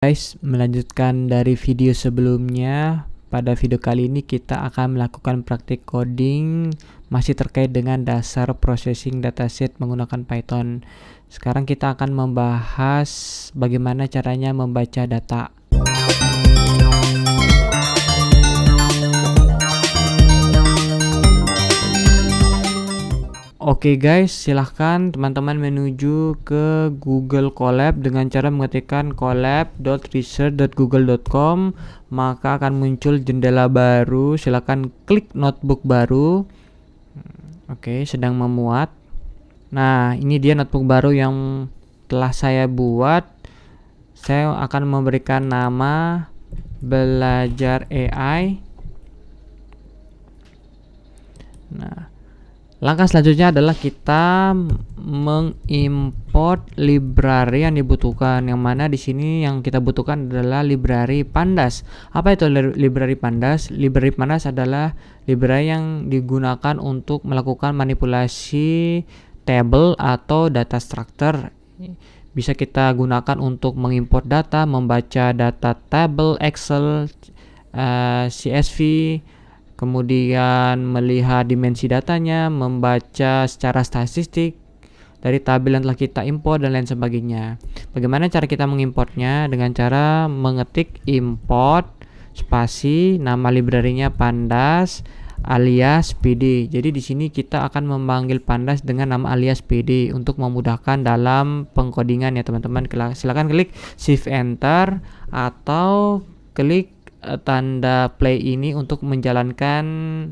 Guys, melanjutkan dari video sebelumnya, pada video kali ini kita akan melakukan praktik coding masih terkait dengan dasar processing dataset menggunakan Python. Sekarang kita akan membahas bagaimana caranya membaca data. Oke guys, silahkan teman-teman menuju ke Google Colab dengan cara mengetikkan colab.research.google.com, maka akan muncul jendela baru. Silahkan klik notebook baru. Oke, sedang memuat. Nah, ini dia notebook baru yang telah saya buat. Saya akan memberikan nama belajar AI. Nah, langkah selanjutnya adalah kita mengimport library yang dibutuhkan, yang mana di sini yang kita butuhkan adalah library pandas. Apa itu library pandas? Library pandas adalah library yang digunakan untuk melakukan manipulasi table atau data structure. Bisa kita gunakan untuk mengimport data, membaca data table, Excel, CSV, kemudian melihat dimensi datanya, membaca secara statistik dari tabel yang telah kita import dan lain sebagainya. Bagaimana cara kita mengimportnya? Dengan cara mengetik import spasi nama library-nya pandas alias pd. Jadi di sini kita akan memanggil pandas dengan nama alias pd untuk memudahkan dalam pengkodingan ya teman-teman. Silakan klik shift enter atau klik tanda play ini untuk menjalankan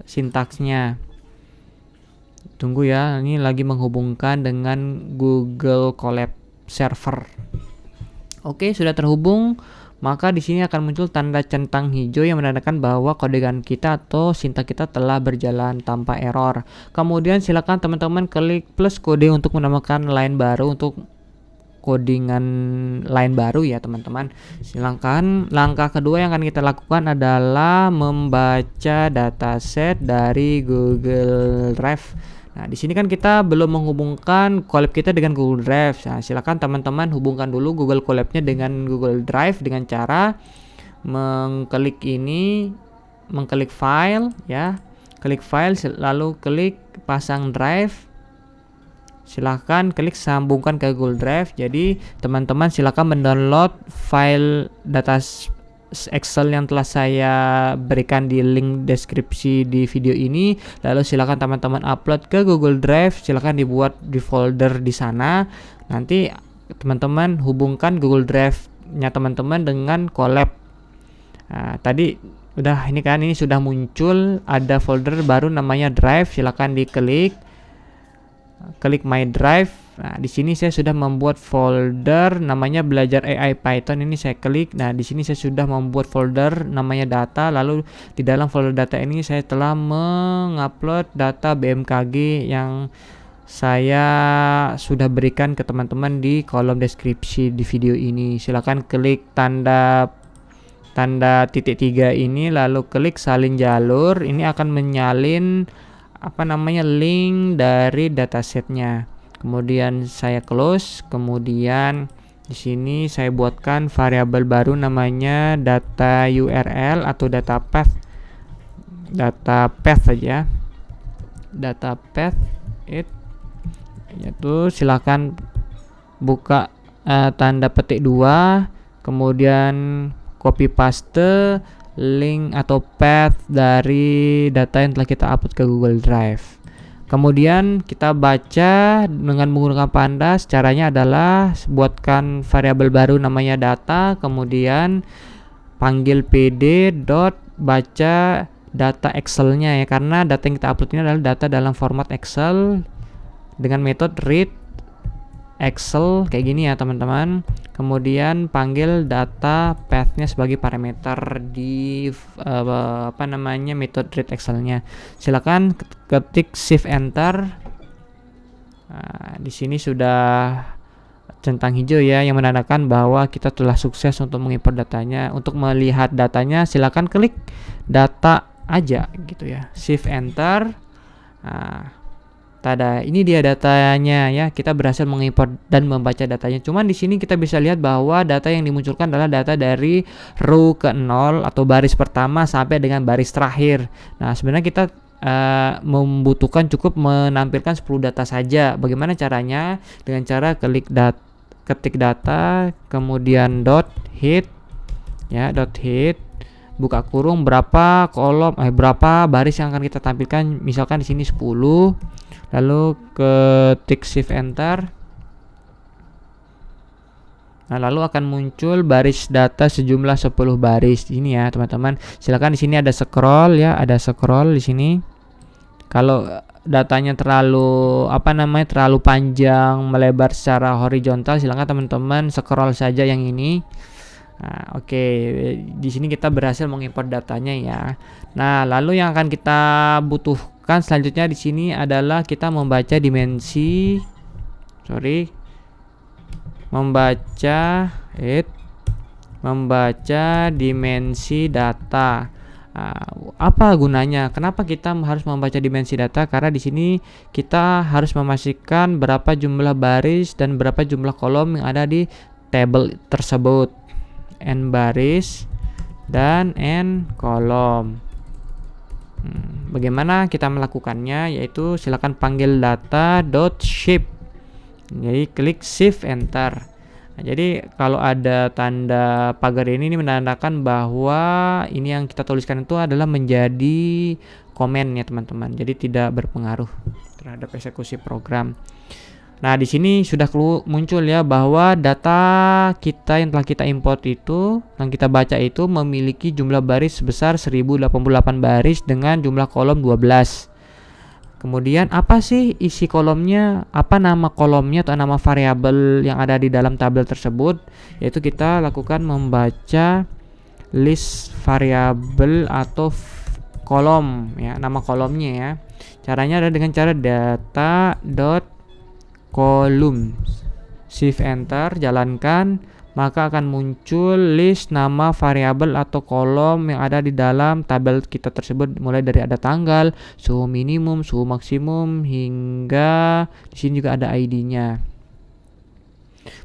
sintaksnya. Tunggu ya, ini lagi menghubungkan dengan Google Colab server. Oke, sudah terhubung. Maka di sini akan muncul tanda centang hijau yang menandakan bahwa kodingan kita atau sintaks kita telah berjalan tanpa error. Kemudian silakan teman-teman klik plus kode untuk menambahkan line baru untuk codingan line baru ya teman-teman. Silakan. Langkah kedua yang akan kita lakukan adalah membaca dataset dari Google Drive. Nah, di sini kan kita belum menghubungkan Colab kita dengan Google Drive. Nah, silakan teman-teman hubungkan dulu Google Colab-nya dengan Google Drive dengan cara mengklik ini, mengklik file ya. Klik file lalu klik pasang drive. Silahkan klik sambungkan ke Google Drive. Jadi teman-teman silahkan mendownload file data Excel yang telah saya berikan di link deskripsi di video ini. Lalu silahkan teman-teman upload ke Google Drive. Silahkan dibuat di folder di sana. Nanti teman-teman hubungkan Google Drive-nya teman-teman dengan Colab. Nah, tadi udah ini kan, ini sudah muncul ada folder baru namanya Drive. Silahkan diklik. Klik My Drive. Nah, di sini saya sudah membuat folder namanya belajar AI Python. Ini saya klik. Nah, di sini saya sudah membuat folder namanya data. Lalu di dalam folder data ini saya telah mengupload data BMKG yang saya sudah berikan ke teman-teman di kolom deskripsi di video ini. Silakan klik tanda titik 3 ini lalu klik salin jalur. Ini akan menyalin link dari datasetnya. Kemudian saya close. Kemudian di sini saya buatkan variabel baru namanya data URL atau data path. Data path saja. Data path yaitu silakan buka tanda petik 2, kemudian copy paste link atau path dari data yang telah kita upload ke Google Drive. Kemudian kita baca dengan menggunakan pandas. Caranya adalah buatkan variabel baru namanya data, kemudian panggil pd dot baca data Excel-nya ya, karena data yang kita upload ini adalah data dalam format Excel dengan metode read Excel kayak gini ya teman-teman. Kemudian panggil data path-nya sebagai parameter di metode read Excel-nya. Silakan ketik shift enter. Nah, di sini sudah centang hijau ya yang menandakan bahwa kita telah sukses untuk mengimport datanya. Untuk melihat datanya silakan klik data aja gitu ya. Shift enter. Nah, Tada, ini dia datanya ya. Kita berhasil mengimport dan membaca datanya. Cuman di sini kita bisa lihat bahwa data yang dimunculkan adalah data dari row ke-0 atau baris pertama sampai dengan baris terakhir. Nah, sebenarnya kita membutuhkan cukup menampilkan 10 data saja. Bagaimana caranya? Dengan cara ketik data, kemudian .hit ya, .hit, buka kurung, berapa kolom berapa baris yang akan kita tampilkan, misalkan di sini 10, lalu ketik shift enter. Nah, lalu akan muncul baris data sejumlah 10 baris ini ya, teman-teman. Silakan di sini ada scroll ya, ada scroll di sini. Kalau datanya terlalu terlalu panjang, melebar secara horizontal, silakan teman-teman scroll saja yang ini. Nah, oke. Di sini kita berhasil mengimport datanya ya. Nah, lalu yang akan kita butuhkan selanjutnya di sini adalah kita membaca dimensi data. Apa gunanya? Kenapa kita harus membaca dimensi data? Karena di sini kita harus memastikan berapa jumlah baris dan berapa jumlah kolom yang ada di tabel tersebut. N baris dan N kolom. Bagaimana kita melakukannya? Yaitu silakan panggil data.shape. Jadi klik shift enter. Nah, jadi kalau ada tanda pagar ini menandakan bahwa ini yang kita tuliskan itu adalah menjadi komen ya teman-teman. Jadi tidak berpengaruh terhadap eksekusi program. Nah, di sini sudah muncul ya bahwa data kita yang telah kita import itu, yang kita baca itu memiliki jumlah baris sebesar 1088 baris dengan jumlah kolom 12. Kemudian apa sih isi kolomnya? Apa nama kolomnya atau nama variabel yang ada di dalam tabel tersebut? Yaitu kita lakukan membaca list variabel atau kolom ya, nama kolomnya ya. Caranya adalah dengan cara data.column. Shift enter, jalankan, maka akan muncul list nama variabel atau kolom yang ada di dalam tabel kita tersebut, mulai dari ada tanggal, suhu minimum, suhu maksimum, hingga di sini juga ada ID-nya.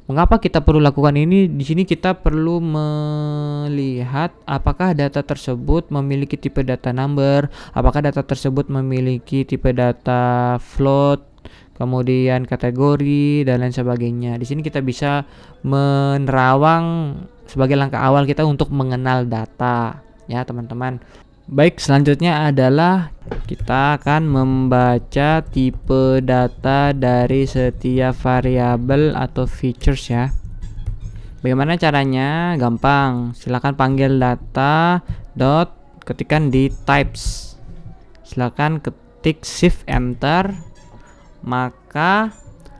Mengapa kita perlu lakukan ini? Di sini kita perlu melihat apakah data tersebut memiliki tipe data number, apakah data tersebut memiliki tipe data float, kemudian kategori dan lain sebagainya. Di sini kita bisa menerawang sebagai langkah awal kita untuk mengenal data ya teman-teman. Baik, selanjutnya adalah kita akan membaca tipe data dari setiap variabel atau features ya. Bagaimana caranya? Gampang. Silakan panggil data ketikan di types. Silakan ketik shift enter, maka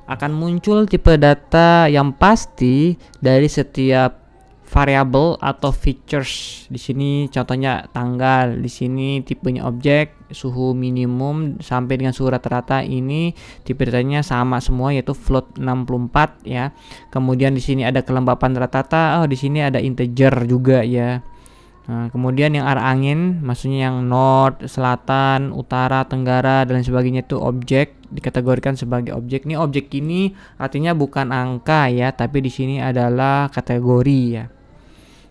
akan muncul tipe data yang pasti dari setiap variabel atau features. Di sini contohnya tanggal, di sini tipenya objek, suhu minimum sampai dengan suhu rata-rata ini tipe datanya sama semua yaitu float 64 ya. Kemudian di sini ada kelembapan rata-rata, di sini ada integer juga ya. Nah, kemudian yang arah angin, maksudnya yang north, selatan, utara, tenggara dan lain sebagainya itu objek, dikategorikan sebagai objek. Ini objek ini artinya bukan angka ya, tapi di sini adalah kategori ya.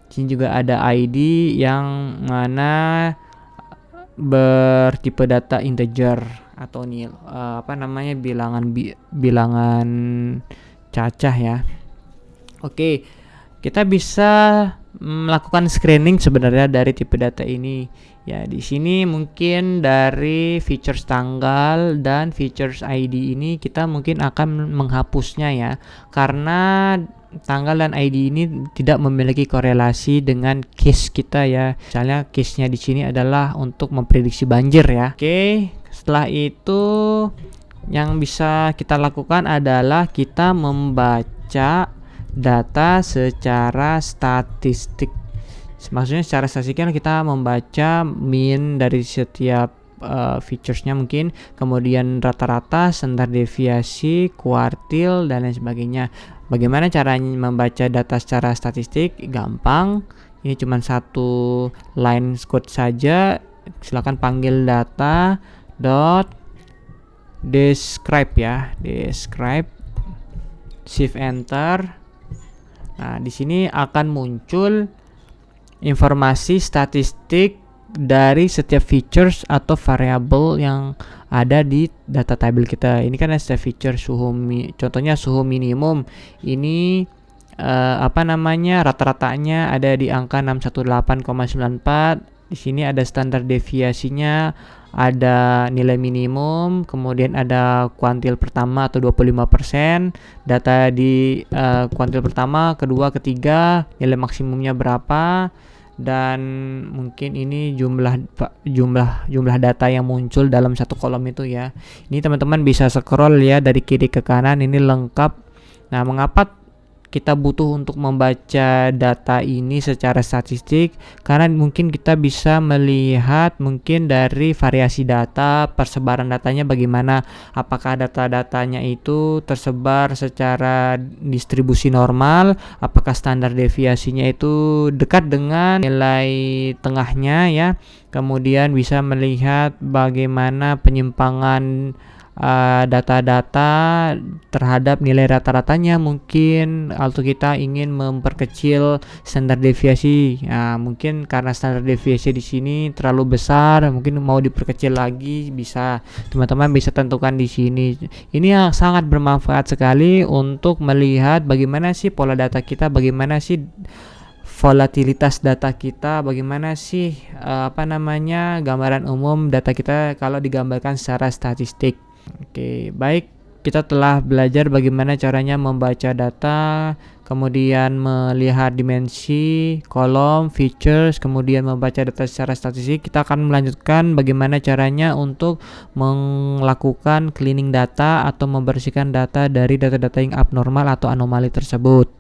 Di sini juga ada ID yang mana bertipe data integer atau nil, bilangan cacah ya. Oke, kita bisa melakukan screening sebenarnya dari tipe data ini. Ya, di sini mungkin dari features tanggal dan features ID ini kita mungkin akan menghapusnya ya, karena tanggal dan ID ini tidak memiliki korelasi dengan case kita ya. Misalnya case-nya di sini adalah untuk memprediksi banjir ya. Oke, setelah itu yang bisa kita lakukan adalah kita membaca data secara statistik. Maksudnya secara statistik kita membaca mean dari setiap featuresnya mungkin, kemudian rata-rata, standar deviasi, kuartil dan lain sebagainya. Bagaimana caranya membaca data secara statistik? Gampang. Ini cuma satu line code saja. Silakan panggil data describe ya, describe, shift enter. Nah, di sini akan muncul informasi statistik dari setiap features atau variabel yang ada di data table kita. Ini kan ada feature contohnya suhu minimum. Ini rata-ratanya ada di angka 618,94. Di sini ada standar deviasinya, ada nilai minimum, kemudian ada kuantil pertama atau 25%, data di kuantil pertama, kedua, ketiga, nilai maksimumnya berapa, dan mungkin ini jumlah data yang muncul dalam satu kolom itu ya. Ini teman-teman bisa scroll ya dari kiri ke kanan, ini lengkap. Nah, mengapa kita butuh untuk membaca data ini secara statistik? Karena mungkin kita bisa melihat mungkin dari variasi data, persebaran datanya bagaimana, apakah data-datanya itu tersebar secara distribusi normal, apakah standar deviasinya itu dekat dengan nilai tengahnya ya. Kemudian bisa melihat bagaimana penyimpangan data-data terhadap nilai rata-ratanya. Mungkin kalau kita ingin memperkecil standar deviasi, mungkin karena standar deviasi di sini terlalu besar, mungkin mau diperkecil lagi, bisa teman-teman bisa tentukan di sini. Ini yang sangat bermanfaat sekali untuk melihat bagaimana sih pola data kita, bagaimana sih volatilitas data kita, bagaimana sih gambaran umum data kita kalau digambarkan secara statistik. Oke, baik, kita telah belajar bagaimana caranya membaca data, kemudian melihat dimensi, kolom, features, kemudian membaca data secara statistik. Kita akan melanjutkan bagaimana caranya untuk melakukan cleaning data atau membersihkan data dari data-data yang abnormal atau anomali tersebut.